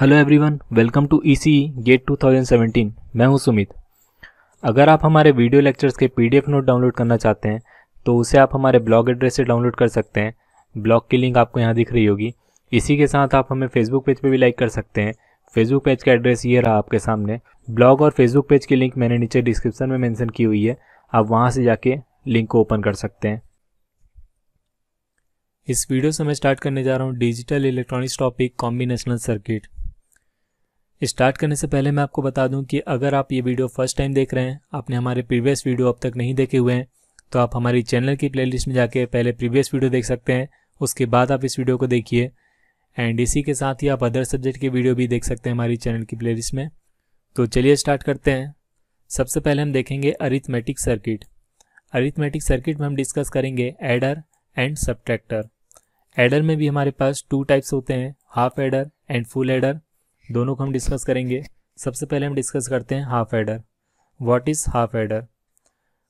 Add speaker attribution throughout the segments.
Speaker 1: Hello everyone, welcome to ECE GATE 2017। मैं हूं सुमित। अगर आप हमारे वीडियो लेक्चर्स के पीडीएफ नोट डाउनलोड करना चाहते हैं तो उसे आप हमारे ब्लॉग एड्रेस से डाउनलोड कर सकते हैं। ब्लॉग की लिंक आपको यहां दिख रही होगी। इसी के साथ आप हमें फेसबुक पेज पे भी लाइक कर सकते हैं। फेसबुक पेज का एड्रेस ये रहा आपके सामने। ब्लॉग और फेसबुक पेज की लिंक मैंने नीचे डिस्क्रिप्शन में मेंशन की हुई है, आप वहाँ से जाके लिंक को ओपन कर सकते हैं। इस वीडियो से मैं स्टार्ट करने जा रहा हूँ digital electronics topic combinational circuit. Start करने से पहले मैं आपको बता दूं कि अगर आप ये वीडियो फर्स्ट टाइम देख रहे हैं, आपने हमारे प्रीवियस वीडियो अब तक नहीं देखे हुए हैं, तो आप हमारी चैनल की प्लेलिस्ट में जाके पहले प्रीवियस वीडियो देख सकते हैं, उसके बाद आप इस वीडियो को देखिए। एंड इसी के साथ ही आप अदर सब्जेक्ट के वीडियो भी देख सकते हैं हमारी चैनल की प्लेलिस्ट में। तो चलिए स्टार्ट करते हैं। सबसे पहले हम देखेंगे अरिथमेटिक सर्किट। अरिथमेटिक सर्किट में हम डिस्कस करेंगे एडर एंड सब्ट्रैक्टर। एडर में भी हमारे पास टू टाइप्स होते हैं, half adder and full adder. दोनों को हम डिस्कस करेंगे। सबसे पहले हम डिस्कस करते हैं half adder. What is half adder?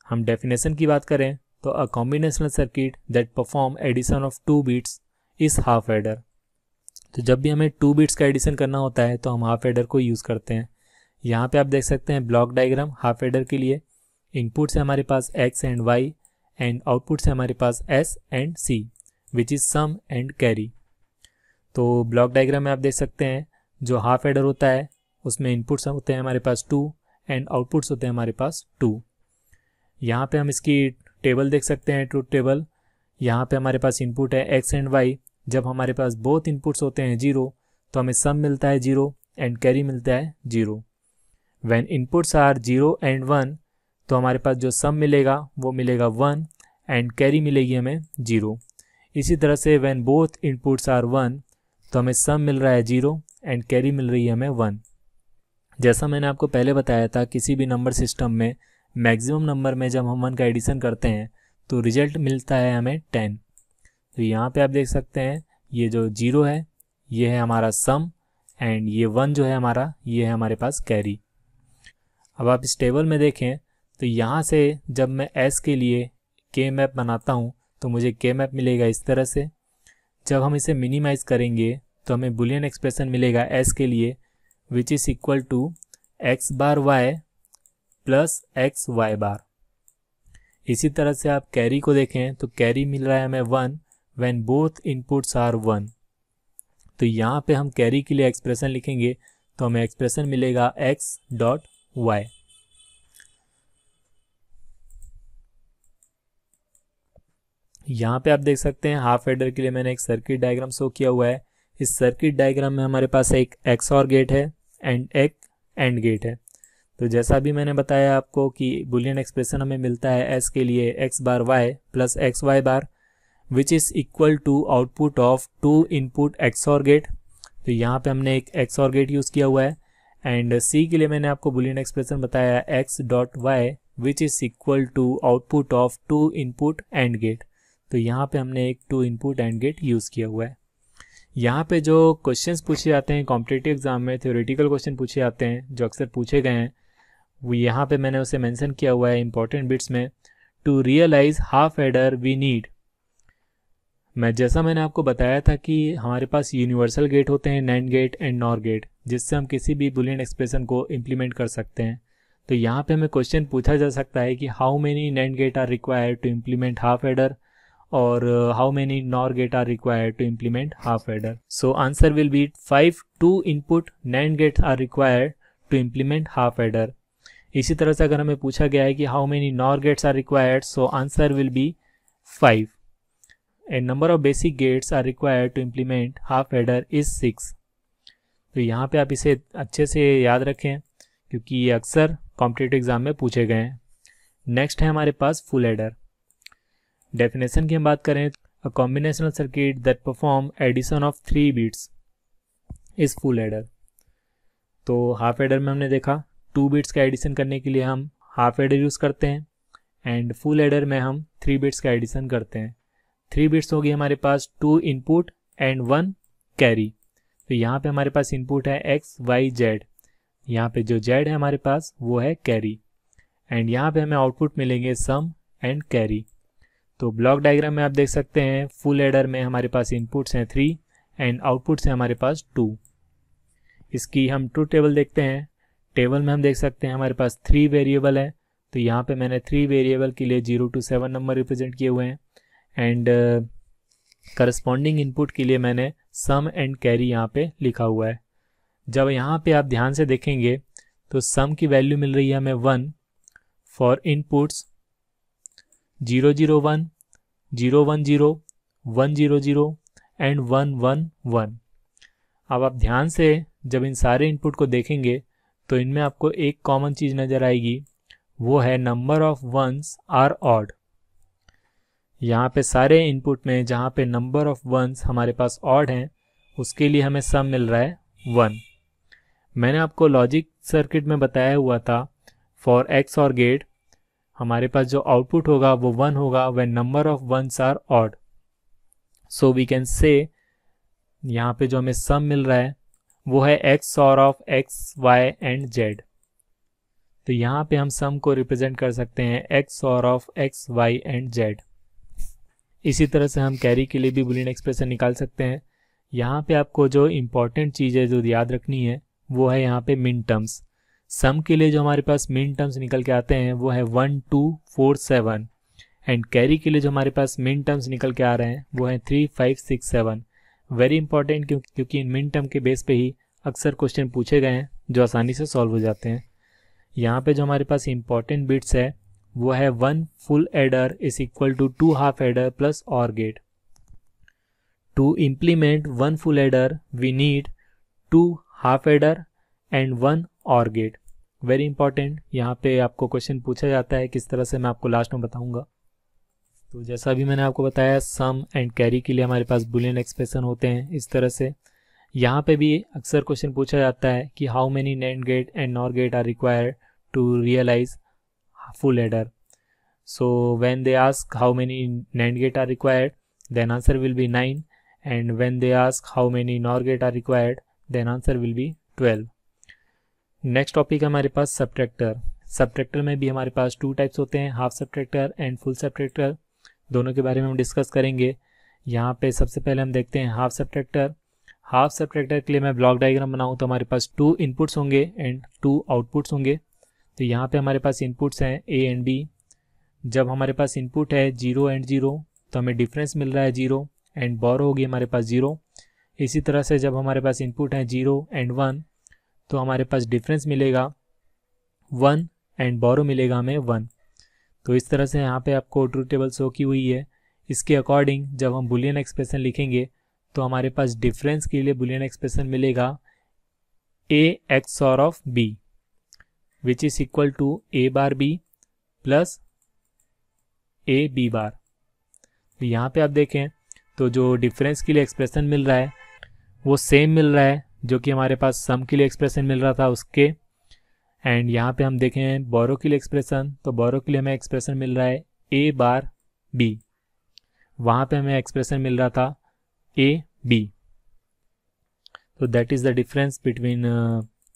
Speaker 1: हम डेफिनेशन की बात करें तो a combinational circuit that perform addition of two bits is half adder. तो जब भी हमें टू बीट्स का एडिशन करना होता है तो हम हाफ एडर को यूज़ करते हैं। यहाँ पे आप देख सकते हैं ब्लॉक डायग्राम हाफ एडर के लिए। इनपुट से हमारे पास X and Y and output से हमारे पास S and C which is sum and carry. तो ब्लॉक डायग्राम में आप देख सकते हैं जो हाफ एडर होता है उसमें इनपुट्स होते हैं हमारे पास 2 एंड आउटपुट्स होते हैं हमारे पास 2। यहाँ पे हम इसकी टेबल देख सकते हैं, ट्रूथ टेबल। यहाँ पे हमारे पास इनपुट है एक्स एंड वाई। जब हमारे पास बोथ इनपुट्स होते हैं 0 तो हमें सम मिलता है 0 एंड कैरी मिलता है 0। व्हेन इनपुट्स आर 0 एंड 1 तो हमारे पास जो सम मिलेगा वो मिलेगा 1 एंड कैरी मिलेगी हमें 0। इसी तरह से व्हेन बोथ इनपुट्स आर 1 तो हमें सम मिल रहा है 0 एंड कैरी मिल रही है हमें 1। जैसा मैंने आपको पहले बताया था, किसी भी नंबर सिस्टम में मैक्सिमम नंबर में जब हम 1 का एडिशन करते हैं तो रिजल्ट मिलता है हमें 10। तो यहाँ पे आप देख सकते हैं ये जो 0 है ये है हमारा सम एंड ये 1 जो है हमारा ये है हमारे पास कैरी। अब आप इस टेबल में देखें तो यहाँ से जब मैं एस के लिए के मैप बनाता हूँ तो मुझे के मैप मिलेगा इस तरह से। जब हम इसे मिनिमाइज करेंगे तो हमें बुलियन एक्सप्रेशन मिलेगा एस के लिए which is equal to X bar Y plus X Y bar. इसी तरह से आप कैरी को देखें तो कैरी मिल रहा है हमें 1 व्हेन बोथ इनपुट्स आर 1। तो यहाँ पे हम कैरी के लिए एक्सप्रेशन लिखेंगे तो हमें एक्सप्रेशन मिलेगा एक्स डॉट वाई। यहाँ पे आप देख सकते हैं हाफ एडर के लिए मैंने एक सर्किट डायग्राम शो किया हुआ है। इस सर्किट डायग्राम में हमारे पास एक एक्सऑर गेट है एंड एक एंड गेट है। तो जैसा भी मैंने बताया आपको कि बुलियन एक्सप्रेशन हमें मिलता है एस के लिए X bar Y plus X Y bar which is equal to output of 2 input XOR gate. तो यहाँ पे हमने एक एक्सऑर गेट यूज़ किया हुआ है। एंड सी के लिए मैंने आपको बुलियन एक्सप्रेशन बताया X dot Y which is equal to output of 2 input AND gate. तो यहाँ पे हमने एक 2 इनपुट एंड गेट यूज़ किया हुआ है। यहाँ पे जो क्वेश्चंस पूछे जाते हैं कॉम्पिटिटिव एग्जाम में, थ्योरेटिकल क्वेश्चन पूछे जाते हैं जो अक्सर पूछे गए हैं, वो यहाँ पे मैंने उसे मेंशन किया हुआ है इंपॉर्टेंट बिट्स में। To realise half adder we need. जैसा मैंने आपको बताया था कि हमारे पास यूनिवर्सल गेट होते हैं, NAND gate and NOR gate, जिससे हम किसी भी बुलियन एक्सप्रेशन को इम्प्लीमेंट कर सकते हैं। तो यहाँ पे हमें क्वेश्चन पूछा जा सकता है कि how many NAND gate are required to implement half adder और how many NOR gate are required to implement half adder. So answer will be 5 2 input NAND gates are required to implement half adder. इसी तरह से अगर हमें पूछा गया है कि how many NOR gates are required, so answer will be 5 and number of basic gates are required to implement half adder is 6. तो यहाँ पे आप इसे अच्छे से याद रखें क्योंकि ये अक्सर कॉम्पिटिटिव एग्जाम में पूछे गए हैं। नेक्स्ट है हमारे पास फुल एडर। डेफिनेशन की हम बात करें a combinational circuit that perform addition of 3 bits is full adder. तो हाफ एडर में हमने देखा 2 बीट्स का एडिशन करने के लिए हम हाफ एडर यूज़ करते हैं एंड फुल एडर में हम 3 बीट्स का एडिशन करते हैं। 3 बीट्स होगी हमारे पास 2 इनपुट एंड 1 कैरी। तो यहाँ पे हमारे पास इनपुट है एक्स वाई जेड। यहाँ पे जो जेड है हमारे पास वो है कैरी एंड यहाँ पे हमें आउटपुट मिलेंगे सम एंड कैरी। तो ब्लॉक डायग्राम में आप देख सकते हैं फुल एडर में हमारे पास इनपुट्स हैं 3 एंड आउटपुट्स हैं हमारे पास 2। इसकी हम ट्रूथ टेबल देखते हैं। टेबल में हम देख सकते हैं हमारे पास 3 वेरिएबल है, तो यहाँ पे मैंने 3 वेरिएबल के लिए 0 to 7 नंबर रिप्रेजेंट किए हुए हैं एंड करस्पॉन्डिंग इनपुट के लिए मैंने सम एंड कैरी यहाँ पे लिखा हुआ है। जब यहाँ पे आप ध्यान से देखेंगे तो सम की वैल्यू मिल रही है हमें 1 फॉर इनपुट्स 001, 010, 100 एंड 111। अब आप ध्यान से जब इन सारे इनपुट को देखेंगे तो इनमें आपको एक कॉमन चीज़ नज़र आएगी, वो है number of ones are odd. यहाँ पे सारे इनपुट में जहाँ पे नंबर ऑफ वंस हमारे पास ऑड हैं उसके लिए हमें सम मिल रहा है 1। मैंने आपको लॉजिक सर्किट में बताया हुआ था फॉर एक्स और गेट हमारे पास जो आउटपुट होगा वो 1 होगा when number of ones are odd. So we can say यहाँ पे जो हमें सम मिल रहा है वो है XOR of X Y and Z. तो यहाँ पे हम सम को रिप्रेजेंट कर सकते हैं XOR of X Y and Z. इसी तरह से हम कैरी के लिए भी बूलियन एक्सप्रेशन निकाल सकते हैं। यहाँ पे आपको जो इम्पॉर्टेंट चीज़ है जो याद रखनी है वो है यहाँ पे मिन टर्म्स। सम के लिए जो हमारे पास मिन टर्म्स निकल के आते हैं वो है 1, 2, 4, 7 एंड कैरी के लिए जो हमारे पास मिन टर्म्स निकल के आ रहे हैं वो है 3, 5, 6, 7। वेरी इंपॉर्टेंट क्योंकि इन मिन टर्म के बेस पे ही अक्सर क्वेश्चन पूछे गए हैं जो आसानी से सॉल्व हो जाते हैं। यहाँ पे जो हमारे पास इंपॉर्टेंट बिट्स है वो है 1 full adder is equal to 2 half adder plus OR gate. To implement 1 full adder we need 2 half adder and 1 OR gate. Very important, यहाँ पे आपको क्वेश्चन पूछा जाता है, किस तरह से मैं आपको लास्ट में बताऊंगा। तो जैसा भी मैंने आपको बताया सम एंड कैरी के लिए हमारे पास बूलियन एक्सप्रेशन होते हैं इस तरह से। यहाँ पे भी अक्सर क्वेश्चन पूछा जाता है कि how many NAND gate and NOR gate are required to realise full adder. So when they ask how many NAND gate are required, then answer will be 9, and when they ask how many NOR gate are required, then answer will be 12. Next topic हमारे पास subtractor. Subtractor में भी हमारे पास 2 types होते हैं, half subtractor and full subtractor. दोनों के बारे में हम डिस्कस करेंगे। यहाँ पे सबसे पहले हम देखते हैं हाफ सब्ट्रैक्टर। हाफ सब्ट्रैक्टर के लिए मैं ब्लॉक डायग्राम बनाऊँ तो हमारे पास 2 इनपुट्स होंगे एंड 2 आउटपुट्स होंगे। तो यहाँ पे हमारे पास इनपुट्स हैं ए एंड बी। जब हमारे पास इनपुट है 0 एंड 0 तो हमें डिफरेंस मिल रहा है 0 एंड बोरो होगी हमारे पास 0। इसी तरह से जब हमारे पास इनपुट है 0 एंड 1 तो हमारे पास डिफरेंस मिलेगा 1 एंड बोरो मिलेगा हमें 1। तो इस तरह से यहाँ पे आपको ट्रूथ टेबल शो की हुई है। इसके अकॉर्डिंग जब हम बूलियन एक्सप्रेशन लिखेंगे तो हमारे पास डिफरेंस के लिए बूलियन एक्सप्रेशन मिलेगा A XOR of B which is equal to A bar B plus A B bar. तो यहाँ पे आप देखें तो जो डिफरेंस के लिए एक्सप्रेशन मिल रहा है वो सेम मिल रहा है जो कि हमारे पास सम के लिए एक्सप्रेशन मिल रहा था उसके। एंड यहाँ पे हम देखें बोरो के लिए एक्सप्रेशन, तो बोरो के लिए हमें एक्सप्रेशन मिल रहा है ए बार बी, वहाँ पे हमें एक्सप्रेशन मिल रहा था ए बी। तो that is the difference between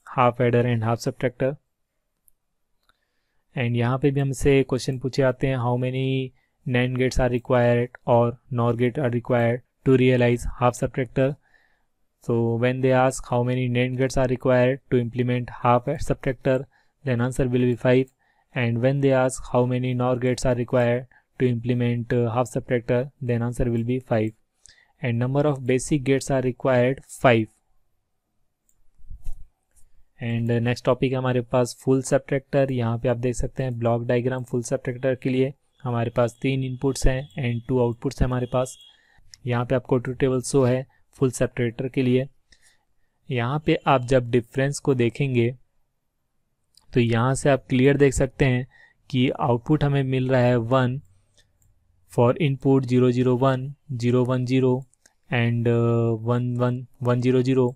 Speaker 1: half adder and half subtractor. And यहाँ पे भी हमसे क्वेश्चन पूछे आते हैं how many NAND gates are required और NOR gate are required to realise half subtractor. So when they ask how many NAND gates are required to implement half subtractor, then answer will be 5. And when they ask how many NOR gates are required to implement half subtractor, then answer will be 5. And number of basic gates are required 5. And next topic है हमारे पास full subtractor। यहाँ पे आप देख सकते हैं block diagram full subtractor के लिए हमारे पास 3 इनपुट्स हैं एंड 2 आउटपुट्स हैं हमारे पास। यहाँ पे आपको ट्रूथ टेबल शो है फुल सब्ट्रैक्टर के लिए। यहाँ पे आप जब डिफरेंस को देखेंगे तो यहाँ से आप क्लियर देख सकते हैं कि आउटपुट हमें मिल रहा है 1 फॉर इनपुट 001, 010 एंड 100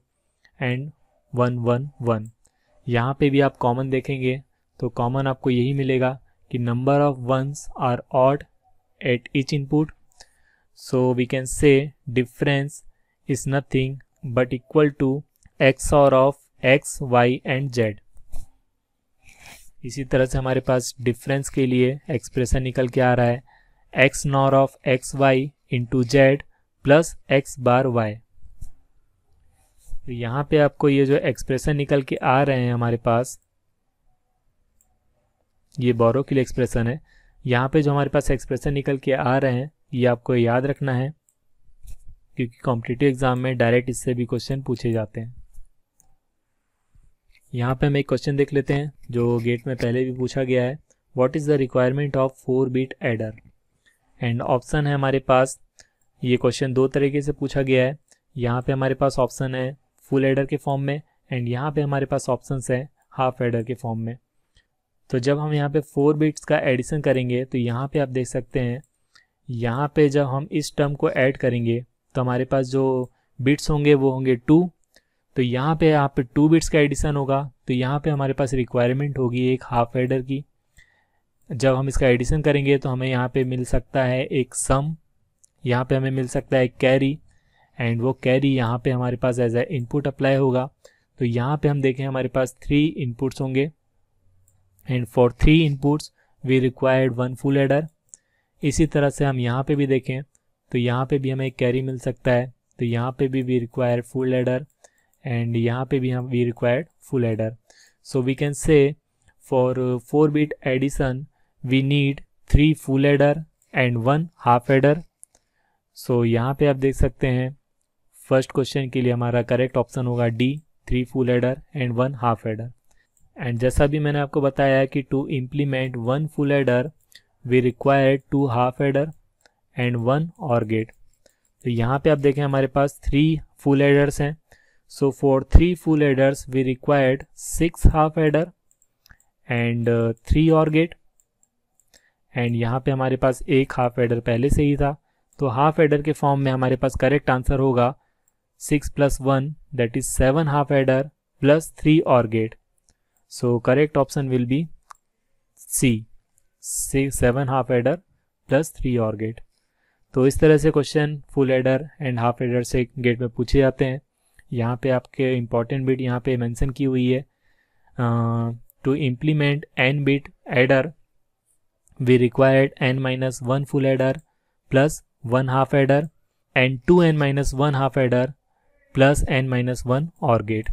Speaker 1: एंड 111। यहाँ पे भी आप कॉमन देखेंगे तो कॉमन आपको यही मिलेगा कि number of ones are odd at each input. So we can say difference is nothing but equal to XOR of X, Y and Z। इसी तरह से हमारे पास डिफरेंस के लिए एक्सप्रेशन निकल के आ रहा है X NOR of XY into Z plus X bar Y। तो यहाँ पे आपको ये जो एक्सप्रेशन निकल के आ रहे हैं हमारे पास, ये बोरो के लिए एक्सप्रेशन है। यहाँ पे जो हमारे पास एक्सप्रेशन निकल के आ रहे हैं ये आपको याद रखना है, क्योंकि कॉम्पिटिटिव एग्जाम में डायरेक्ट इससे भी क्वेश्चन पूछे जाते हैं। यहाँ पे हम एक क्वेश्चन देख लेते हैं जो गेट में पहले भी पूछा गया है। What is the requirement of four bit adder? And option है हमारे पास, ये क्वेश्चन दो तरीके से पूछा गया है। यहाँ पे हमारे पास ऑप्शन है फुल एडर के फॉर्म में, एंड यहाँ पे हमारे पास ऑप्शंस है हाफ एडर के फॉर्म में। तो जब हम यहाँ पे 4 बिट्स का एडिशन करेंगे तो यहाँ पे आप देख सकते हैं, यहाँ पे जब हम इस टर्म को ऐड करेंगे तो हमारे पास जो बिट्स होंगे वो होंगे 2। तो यहाँ पे 2 बिट्स का एडिशन होगा, तो यहाँ पे हमारे पास रिक्वायरमेंट होगी एक हाफ एडर की। जब हम इसका एडिशन करेंगे तो हमें यहाँ पे मिल सकता है एक सम, यहाँ पे हमें मिल सकता है कैरी, एंड वो कैरी यहाँ पे हमारे पास एज ए इनपुट अप्लाई होगा। तो यहाँ पे हम देखें हमारे पास 3 इनपुट्स होंगे, and for 3 inputs we required 1 full adder. इसी तरह से हम यहाँ पे भी देखें तो यहाँ पे भी हमें एक कैरी मिल सकता है, तो यहाँ पे भी we require full adder, and यहाँ पे भी हम we required full adder. So we can say for 4-bit addition we need 3 full adder and 1 half adder. So यहाँ पे आप देख सकते हैं फर्स्ट क्वेश्चन के लिए हमारा करेक्ट ऑप्शन होगा D, 3 full adder and 1 half adder. And जैसा भी मैंने आपको बताया कि to implement 1 full adder we require 2 half adder and 1 OR gate. तो यहाँ पे आप देखें हमारे पास 3 फुल एडर्स हैं। So for 3 full adders we required 6 half adder and 3 OR gate. And यहाँ पे हमारे पास एक हाफ एडर पहले से ही था, तो हाफ एडर के फॉर्म में हमारे पास करेक्ट आंसर होगा 6 + 1 that is 7 half adder plus 3 OR gate. So correct option will be C, 7 half adder plus 3 OR gate. तो इस तरह से question full adder and half adder से गेट में पूछे जाते हैं। यहाँ पे आपके इंपॉर्टेंट बिट यहाँ पे मेंशन की हुई है, to implement n bit adder we required n-1 full adder plus 1 half adder and 2n-1 half adder plus n-1 OR gate।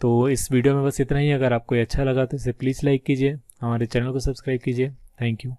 Speaker 1: तो इस वीडियो में बस इतना ही। अगर आपको ये अच्छा लगा तो इसे प्लीज़ लाइक कीजिए, हमारे चैनल को सब्सक्राइब कीजिए। Thank you.